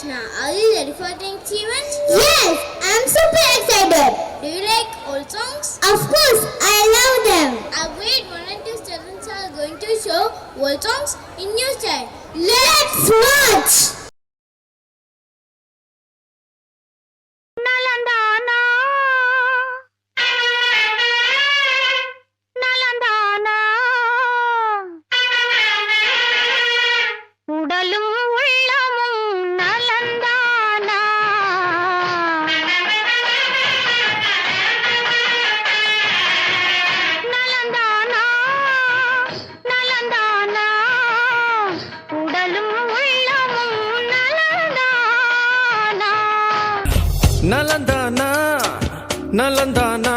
Darshana, are you ready for the achievements? Yes, I'm super excited. Do you like old songs? Of course, I love them. Our grade 1 and 2 students are going to show old songs in new style. Let's watch. நலந்தானா நலந்தானா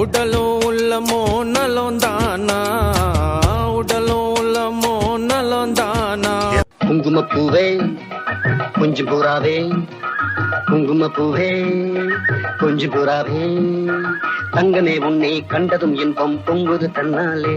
உடலும் உள்ளமோ நலந்தானா உடலும் உள்ளமோ நலந்தானா குங்குமப்பூவே கொஞ்சம் புறாவே குங்குமப்பூவே கொஞ்சம் புறாவே தங்கமே உன்னை கண்டதும் இன்பம் பொங்குது தன்னாலே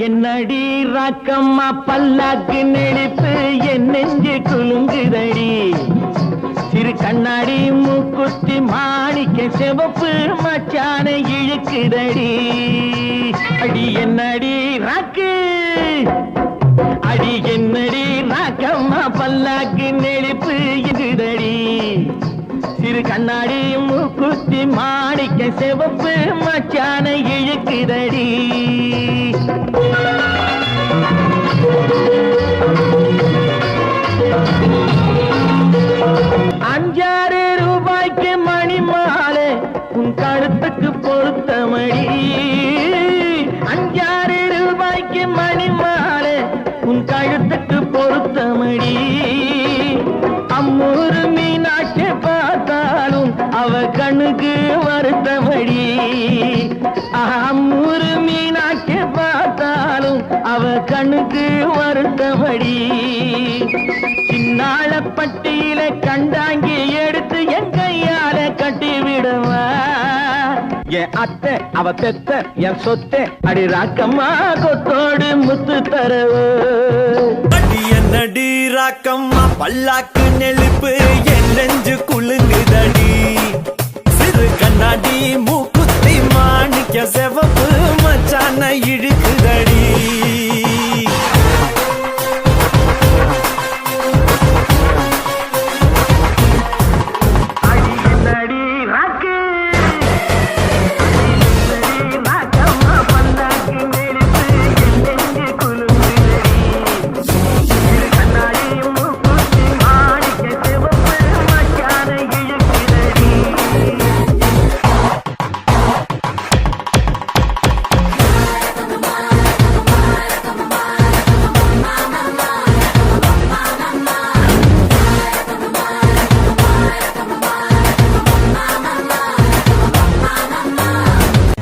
என்னடி ராக்கம்மா பல்லாக்கு நெளிப்பு என் நெஞ்சு குலுங்குதடி சிறு கண்ணாடி மூக்குத்தி மாணிக்க சிவப்பு மச்சான இழுக்குதடி அடி என்னடி ராக்கு அடி என்னடி ராக்கம்மா பல்லாக்கு நெளிப்பு இழுதடி சிறு கண்ணாடி மூக்குத்தி மாணிக்க சிவப்பு மச்சான இழுக்குதடி அஞ்சாறு ரூபாய்க்கு மணி மாலை உன் கழுத்துக்கு பொருத்தமடி அஞ்சாறு ரூபாய்க்கு மணி மாலை உன் கழுத்துக்கு பொருத்தமடி அம்மூரு மீனாட்சி பார்த்தாலும் அவ கண்ணுக்கு வருத்தமடி அம்மூரு மீனாட்சி பார்த்தாலும் அவ கண்ணுக்கு வருத்தமடி சின்னாள பட்டியில கண்டாங்கி எடுத்து என் கையால கட்டி விடுவா என் அத்தை அவ பெத்த என் சொத்தை அடி ராக்கம்மா கொத்தோடு முத்து தரவு அடி என்னடி ராக்கம்மா பல்லாக்கு நெளிப்பு என் நெஞ்சு குலுங்குதடி சிறு கண்ணாடி மூக்குத்தி மாணிக்க சிவப்பு மச்சான இழுக்குதடி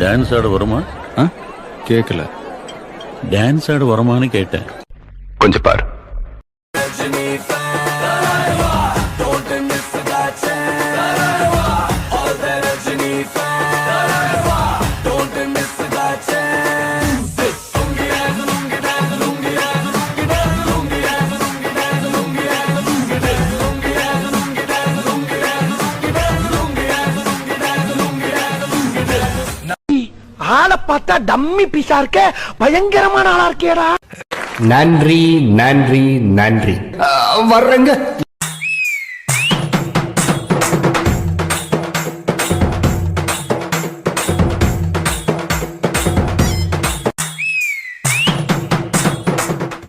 டான்ஸ் ஆட வருமா? கேட்கல. டான்ஸ் ஆட வருமானு கேட்டேன். கொஞ்சம் பாரு. ஆளை பார்த்தா டம்மி பீஸா இருக்க, பயங்கரமான ஆளா இருக்கேடா. நன்றி நன்றி நன்றி. வர்றேங்க.